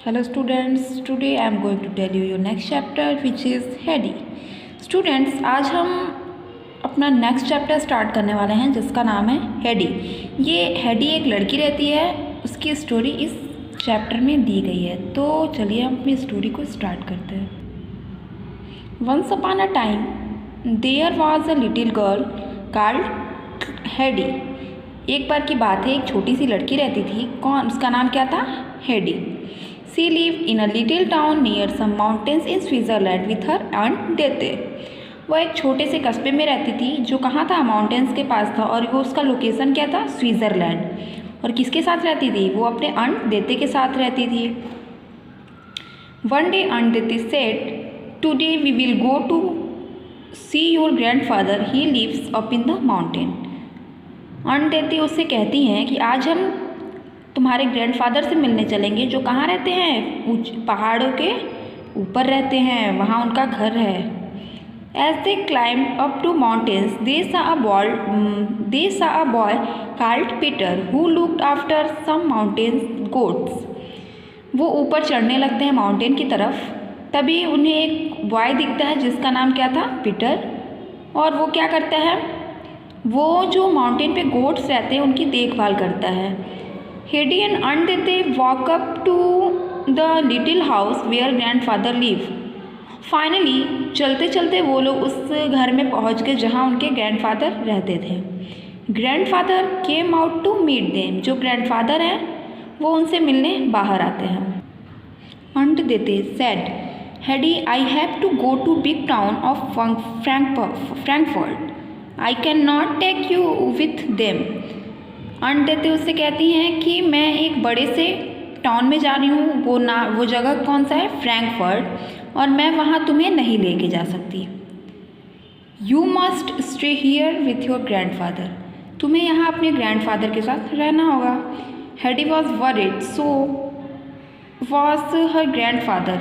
Hello students, today I am going to tell you your next chapter which is Hedy. Students, आज हम अपना next chapter start करने वाले हैं जिसका नाम है हेडी। ये हेडी एक लड़की रहती है, उसकी स्टोरी इस चैप्टर में दी गई है। तो चलिए हम अपनी स्टोरी को स्टार्ट करते हैं। Once upon a time there was a little girl called Heidi. एक बार की बात है, एक छोटी सी लड़की रहती थी। कौन? उसका नाम क्या था? Heidi. She lived in a little town near some mountains in Switzerland with her aunt Dete. वो एक छोटे से कस्बे में रहती थी जो कहाँ था? माउंटेन्स के पास था, और वो उसका लोकेशन क्या था? स्विट्ज़रलैंड। और किसके साथ रहती थी? वो अपने आंट देते के साथ रहती थी। One day aunt Dete said, "Today we will go to see your grandfather. He lives up in the mountain." Aunt Dete उससे कहती हैं कि आज हम तुम्हारे ग्रैंडफादर से मिलने चलेंगे जो कहाँ रहते हैं? पहाड़ों के ऊपर रहते हैं, वहाँ उनका घर है। As they climbed up to mountains, they saw a boy called Peter who looked after some mountain goats. वो ऊपर चढ़ने लगते हैं माउंटेन की तरफ, तभी उन्हें एक बॉय दिखता है जिसका नाम क्या था? पीटर। और वो क्या करता है? वो जो माउंटेन पे गोट्स रहते हैं उनकी देखभाल करता है। Hedy and Aunt Dete walk up to the little house where grandfather live. Finally, चलते चलते वो लोग उस घर में पहुंच गए जहां उनके ग्रैंडफादर रहते थे। Grandfather came out to meet them. जो ग्रैंडफादर हैं वो उनसे मिलने बाहर आते हैं। Aunt Dete said, "Hedy, I have to go to big town of Frankfurt. I cannot take you with them." Aunt Dete उससे कहती हैं कि मैं एक बड़े से टाउन में जा रही हूँ, वो जगह कौन सा है? फ्रैंकफर्ट, और मैं वहाँ तुम्हें नहीं लेके जा सकती। You must stay here with your grandfather. तुम्हें यहाँ अपने ग्रैंडफादर के साथ रहना होगा। Heidi was worried, so was her grandfather.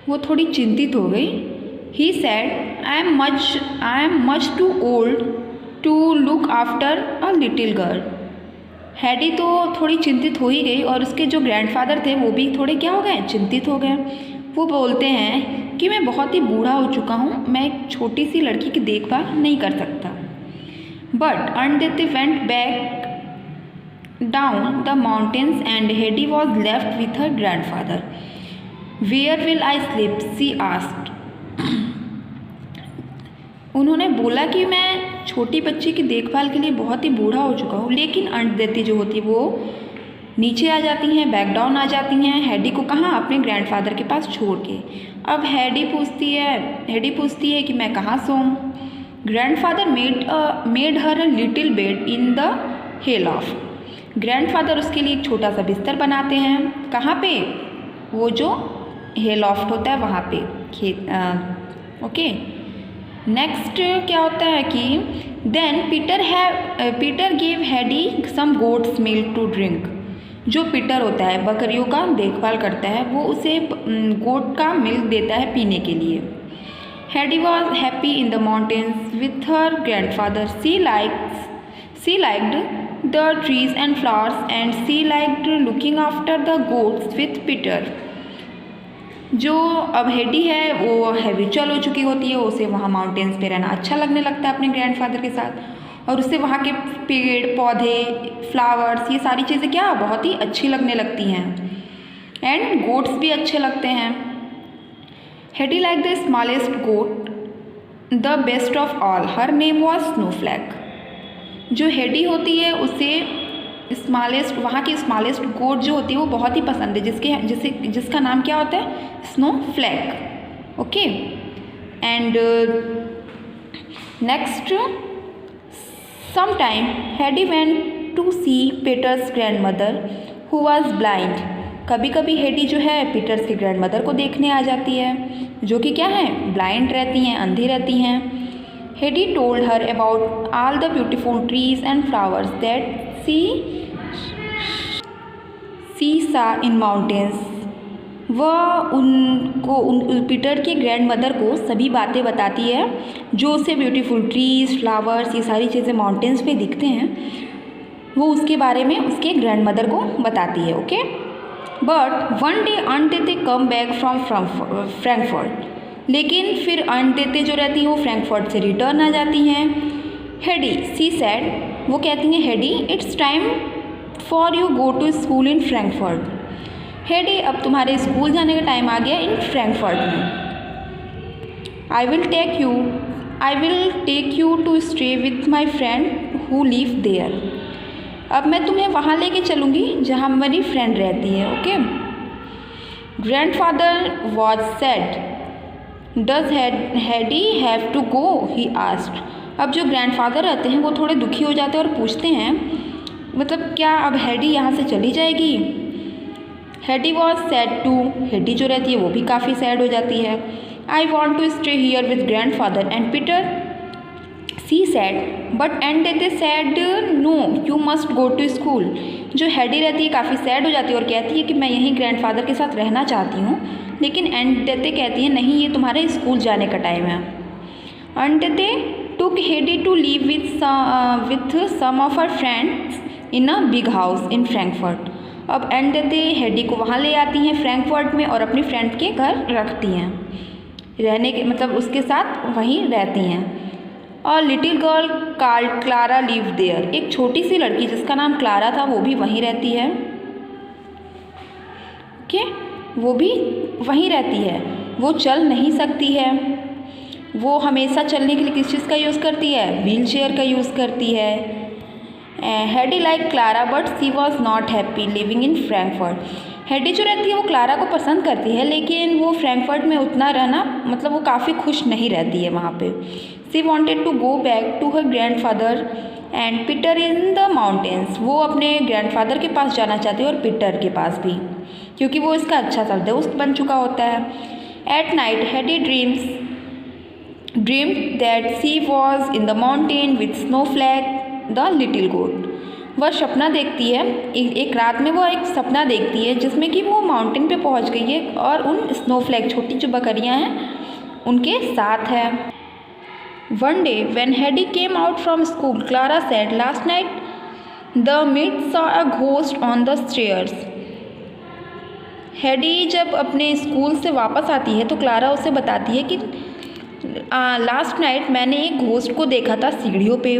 वो थोड़ी चिंतित हो गई। He said, I am much too old to look after a little girl. Heidi तो थोड़ी चिंतित हो ही गई, और उसके जो ग्रैंडफादर थे वो भी थोड़े क्या हो गए? चिंतित हो गए। वो बोलते हैं कि मैं बहुत ही बूढ़ा हो चुका हूँ, मैं एक छोटी सी लड़की की देखभाल नहीं कर सकता। But Aunt Dete went back down the mountains and Hedy was left with her grandfather. Where will I sleep? she asked. उन्होंने बोला कि मैं छोटी बच्ची की देखभाल के लिए बहुत ही बूढ़ा हो चुका हूँ, लेकिन आंट देती जो होती वो नीचे आ जाती हैं, बैक डाउन आ जाती हैं हेडी को। कहाँ? अपने ग्रैंडफादर के पास छोड़ के। अब हेडी पूछती है कि मैं कहाँ सोऊं? Grandfather made her a little bed in the hay loft. Grandfather उसके लिए एक छोटा सा बिस्तर बनाते हैं। कहाँ पे? वो जो हे लॉफ्ट होता है वहाँ पे, ओके। नेक्स्ट क्या होता है कि then Peter gave Heidi some goat's milk to drink. जो पीटर होता है बकरियों का देखभाल करता है, वो उसे गोट का मिल्क देता है पीने के लिए। Heidi was happy in the mountains with her grandfather. She liked the trees and flowers and she liked looking after the goats with Peter. जो अब हेडी है वो हैबिचुअल हो चुकी होती है, उसे वहाँ माउंटेन्स पे रहना अच्छा लगने लगता है अपने ग्रैंडफादर के साथ, और उससे वहाँ के पेड़ पौधे फ्लावर्स ये सारी चीज़ें क्या बहुत ही अच्छी लगने लगती हैं, एंड गोट्स भी अच्छे लगते हैं। Heidi like the smallest goat the best of all, her name was Snowflake. जो हेडी होती है उसे वहाँ की स्मॉलेस्ट गोट जो होती है वो बहुत ही पसंद है, जिसका नाम क्या होता है? Snowflake, okay. And next sometime Heidi went to see Peter's grandmother who was blind. कभी कभी हेडी जो है पीटर्स की ग्रैंडमदर को देखने आ जाती है, जो कि क्या है? ब्लाइंड रहती हैं, अंधी रहती हैं। Heidi told her about all the beautiful trees and flowers that she saw in mountains. वह पीटर के ग्रैंडमदर को सभी बातें बताती है जो उसे ब्यूटीफुल ट्रीज फ्लावर्स ये सारी चीज़ें माउंटेन्स पे दिखते हैं, वो उसके बारे में उसके ग्रैंडमदर को बताती है, okay. But one day aunt Dete come back from Frankfurt, लेकिन फिर आंट तेते जो रहती हैं वो फ्रैंकफर्ट से रिटर्न आ जाती हैं। हेडी सी सैड, वो कहती हैं Heidi it's time for you go to school in Frankfurt. Heidi अब तुम्हारे स्कूल जाने का टाइम आ गया इन फ्रैंकफर्ट में। I will take you to stay with my friend who live there. अब मैं तुम्हें वहाँ लेके चलूँगी जहाँ मेरी फ्रेंड रहती है। Okay. Grandfather was sad, does Heidi have to go, he asked. अब जो ग्रैंडफादर रहते हैं वो थोड़े दुखी हो जाते हैं और पूछते हैं मतलब क्या अब हेडी यहाँ से चली जाएगी। Heidi was sad too, Heidi जो रहती है वो भी काफ़ी सैड हो जाती है। I want to stay here with grandfather and Peter, she said, but and they said no you must go to school. जो हेडी रहती है काफ़ी सैड हो जाती है और कहती है कि मैं यहीं ग्रैंडफादर के साथ रहना चाहती हूँ, लेकिन एंड देते कहती है नहीं ये तुम्हारे स्कूल जाने का टाइम है। Aunt Dete took Heidi to live with some of her friends in a big house in Frankfurt. अब एंड देते हेडी को वहाँ ले आती हैं फ्रैंकफर्ट में और अपनी फ्रेंड के घर रखती हैं, रहने के मतलब उसके साथ वहीं रहती हैं। और little girl called Clara live there, एक छोटी सी लड़की जिसका नाम क्लारा था वो भी वहीं रहती है। ओके, वो भी वहीं रहती है। वो चल नहीं सकती है, वो हमेशा चलने के लिए किस चीज़ का यूज़ करती है, व्हील चेयर का यूज़ करती है। Heidi like Clara but she was not happy living in Frankfurt. Heidi जो रहती है वो क्लारा को पसंद करती है, लेकिन वो फ्रैंकफर्ट में उतना रहना मतलब वो काफ़ी खुश नहीं रहती है वहाँ पे। She wanted to go back to her grandfather and Peter in the mountains. वो अपने ग्रैंडफादर के पास जाना चाहती है और पीटर के पास भी, क्योंकि वो इसका अच्छा सा दोस्त बन चुका होता है। At night Heidi dreamed that she was in the mountain with Snowflake the little goat. वह सपना देखती है, एक रात में वो एक सपना देखती है जिसमें कि वो माउंटेन पे पहुंच गई है और उन स्नोफ्लैक छोटी जो बकरियां हैं उनके साथ है। One day when Heidi came out from school Clara said last night the mid saw a ghost on the stairs. Heidi जब अपने स्कूल से वापस आती है तो क्लारा उसे बताती है कि लास्ट नाइट मैंने एक घोस्ट को देखा था सीढ़ियों पे।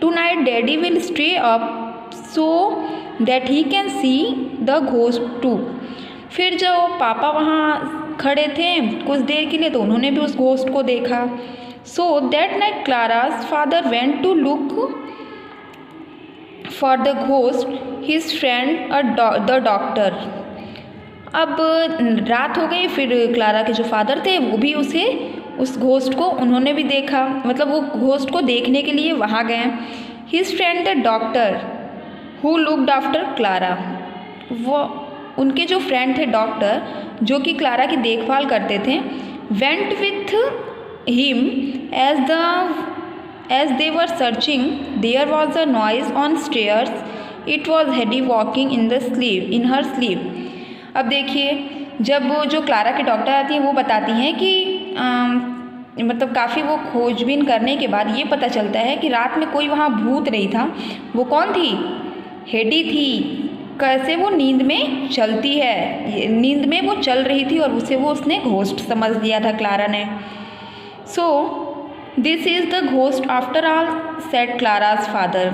Tonight daddy will stay up so that he can see the ghost too. फिर जब पापा वहाँ खड़े थे कुछ देर के लिए तो उन्होंने भी उस घोस्ट को देखा। So that night Clara's father went to look for the ghost his friend the doctor. अब रात हो गई, फिर क्लारा के जो फादर थे वो भी उस घोस्ट को उन्होंने भी देखा, मतलब वो घोस्ट को देखने के लिए वहाँ गए। His friend the doctor who looked after Clara, वो उनके जो फ्रेंड थे डॉक्टर जो कि क्लारा की देखभाल करते थे, went with him as they were searching there was a noise on stairs. It was Heidi walking in her sleep. अब देखिए जब वो जो क्लारा के डॉक्टर आती हैं वो बताती हैं कि मतलब काफ़ी वो खोजबीन करने के बाद ये पता चलता है कि रात में कोई वहाँ भूत नहीं था। वो कौन थी? हेडी थी। कैसे? वो नींद में चलती है, नींद में वो चल रही थी और उसने घोस्ट समझ लिया था क्लारा ने। So this is the ghost after all, said Clara's father.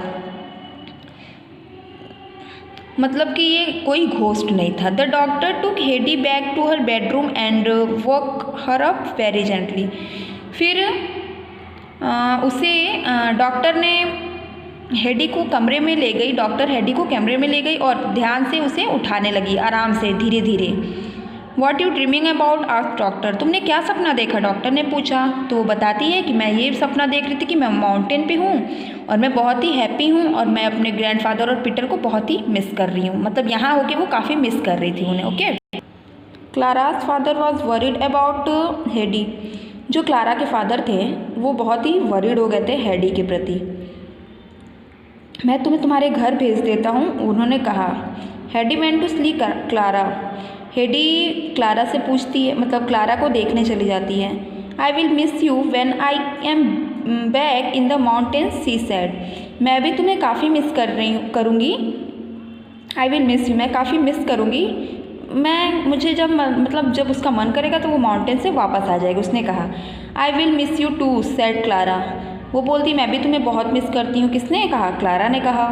मतलब कि ये कोई घोस्ट नहीं था। The doctor took Heidi back to her bedroom and woke her up very gently. फिर उसे डॉक्टर ने हेडी को कमरे में ले गई, डॉक्टर हेडी को कमरे में ले गई और ध्यान से उसे उठाने लगी, आराम से धीरे धीरे। What you dreaming about? Asked doctor. तुमने क्या सपना देखा? डॉक्टर ने पूछा। तो वो बताती है कि मैं ये सपना देख रही थी कि मैं माउंटेन पे हूँ और मैं बहुत ही हैप्पी हूँ और मैं अपने ग्रैंडफादर और पीटर को बहुत ही मिस कर रही हूँ। मतलब यहाँ होके वो काफ़ी मिस कर रही थी उन्हें। Okay. Clara's father was worried about Heidi. जो क्लारा के फादर थे वो बहुत ही वरीड हो गए थे हेडी के प्रति। मैं तुम्हें तुम्हारे घर भेज देता हूँ, उन्होंने कहा। Heidi went to see Clara. Heidi Clara से पूछती है, मतलब क्लारा को देखने चली जाती है। आई will miss you when I am back in the mountains, she said. मैं भी तुम्हें काफ़ी मिस करूँगी। आई विल मिस यू, मैं काफ़ी मिस करूँगी मुझे जब उसका मन करेगा तो वो माउंटेन से वापस आ जाएगी। उसने कहा I will miss you too said Clara. वो बोलती मैं भी तुम्हें बहुत मिस करती हूँ। किसने कहा? क्लारा ने कहा।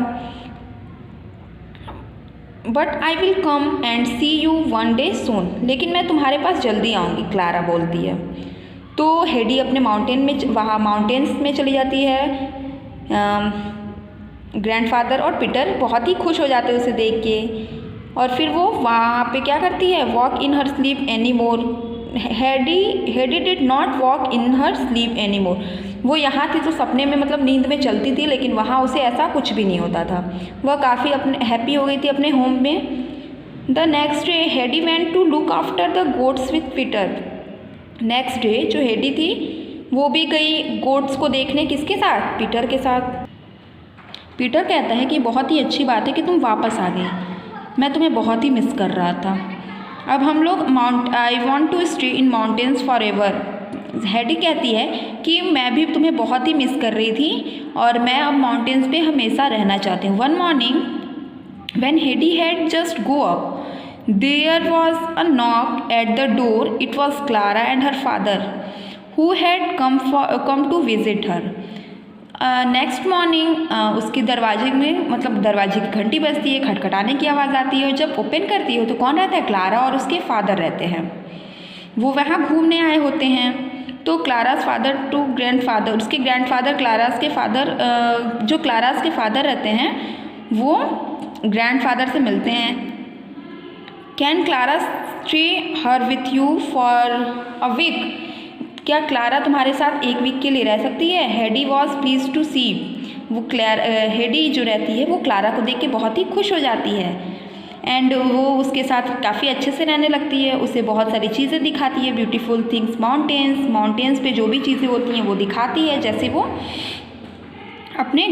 But I will come and see you one day soon. लेकिन मैं तुम्हारे पास जल्दी आऊँगी, क्लारा बोलती है। तो हेडी अपने माउंटेन्स में चली जाती है। ग्रैंडफादर और पीटर बहुत ही खुश हो जाते हैं उसे देख के। और फिर वो वहाँ पे क्या करती है? Walk in her sleep any more. Heidi did not walk in her sleep any more. वो यहाँ थी तो सपने में नींद में चलती थी, लेकिन वहाँ उसे ऐसा कुछ भी नहीं होता था। वह काफ़ी हैप्पी हो गई थी अपने होम में। The next day Heidi went to look after the goats with Peter. Next day जो हेडी थी वो भी गई गोट्स को देखने। किसके साथ? पीटर के साथ। पीटर कहता है कि बहुत ही अच्छी बात है कि तुम वापस आ गई, मैं तुम्हें बहुत ही मिस कर रहा था। अब हम लोग I want to stay in mountains forever. Heidi कहती है कि मैं भी तुम्हें बहुत ही मिस कर रही थी और मैं अब माउंटेन्स पे हमेशा रहना चाहती हूँ। One morning when Heidi had just go up, there was a knock at the door. It was Clara and her father who had come to visit her. Next morning उसके दरवाजे में दरवाजे की घंटी बजती है, खटखटाने की आवाज़ आती है और जब ओपन करती है तो कौन रहता है? क्लारा और उसके फादर रहते हैं। वो वहाँ घूमने आए होते हैं। तो क्लारास फादर टू ग्रैंडफादर, उसके ग्रैंडफादर क्लारास के फादर, जो क्लारास के फादर रहते हैं वो ग्रैंडफादर से मिलते हैं। Can Clara stay her with you for a week? क्या क्लारा तुम्हारे साथ एक वीक के लिए रह सकती है? Heidi was please to see. वो हेडी जो रहती है वो क्लारा को देख के बहुत ही खुश हो जाती है एंड वो उसके साथ काफ़ी अच्छे से रहने लगती है। उसे बहुत सारी चीज़ें दिखाती है, ब्यूटीफुल थिंग्स, माउंटेन्स पे जो भी चीज़ें होती हैं वो दिखाती है, जैसे वो अपने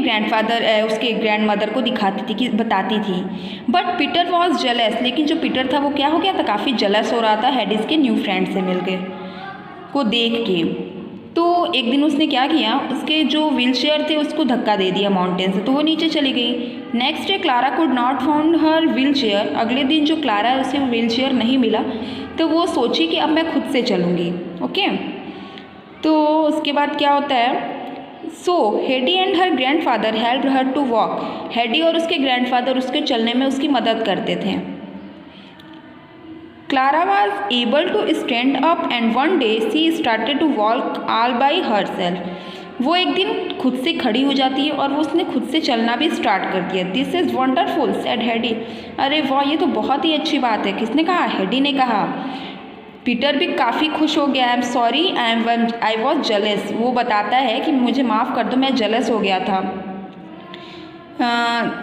उसके ग्रैंडमदर को दिखाती थी कि बताती थी। But Peter was jealous. लेकिन जो पीटर था वो क्या हो गया था? काफ़ी जेलस हो रहा था हेडीज के न्यू फ्रेंड से मिलके को देख के। तो एक दिन उसने क्या किया, उसके जो व्हीलचेयर थे उसको धक्का दे दिया माउंटेन से, तो वो नीचे चली गई। Next day Clara could not found her wheelchair. अगले दिन जो क्लारा है उसे व्हीलचेयर नहीं मिला, तो वो सोची कि अब मैं खुद से चलूँगी। ओके, तो उसके बाद क्या होता है? So Heidi and her grandfather help her to walk. Heidi और उसके ग्रैंडफादर उसके चलने में उसकी मदद करते थे। Clara was able to stand up and one day she started to walk all by herself. वो एक दिन खुद से खड़ी हो जाती है और वो उसने खुद से चलना भी स्टार्ट कर दिया। This is wonderful said Heidi. अरे वाह, ये तो बहुत ही अच्छी बात है। किसने कहा? हेडी ने कहा। पीटर भी काफ़ी खुश हो गया। I am sorry, I was jealous. वो बताता है कि मुझे माफ़ कर दो, मैं जेलस हो गया था।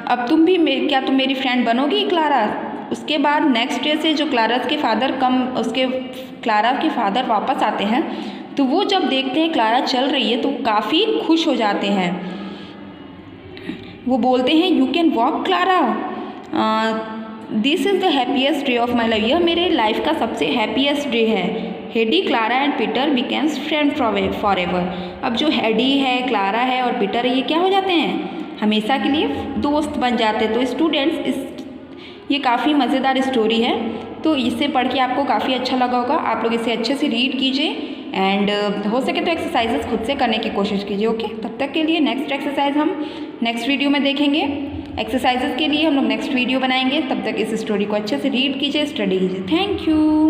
अब तुम भी क्या तुम मेरी फ्रेंड बनोगी क्लारा? उसके बाद नेक्स्ट डे से जो क्लारा के फादर वापस आते हैं, तो वो जब देखते हैं क्लारा चल रही है तो काफ़ी खुश हो जाते हैं। वो बोलते हैं you can walk Clara, this is the happiest day of my life. यह मेरे लाइफ का सबसे हैप्पीएस्ट डे है। Heidi, Clara and Peter becomes friend for ever. अब जो हेडी है, क्लारा है और पीटर है, ये क्या हो जाते हैं? हमेशा के लिए दोस्त बन जाते। तो स्टूडेंट्स, ये काफ़ी मज़ेदार स्टोरी है, तो इसे पढ़ के आपको काफ़ी अच्छा लगा होगा। आप लोग इसे अच्छे से रीड कीजिए एंड हो सके तो एक्सरसाइजेस खुद से करने की कोशिश कीजिए। ओके, तब तक के लिए नेक्स्ट एक्सरसाइज हम नेक्स्ट वीडियो में देखेंगे। एक्सरसाइजेस के लिए हम लोग नेक्स्ट वीडियो बनाएंगे। तब तक इस स्टोरी को अच्छे से रीड कीजिए, स्टडी कीजिए। Thank you.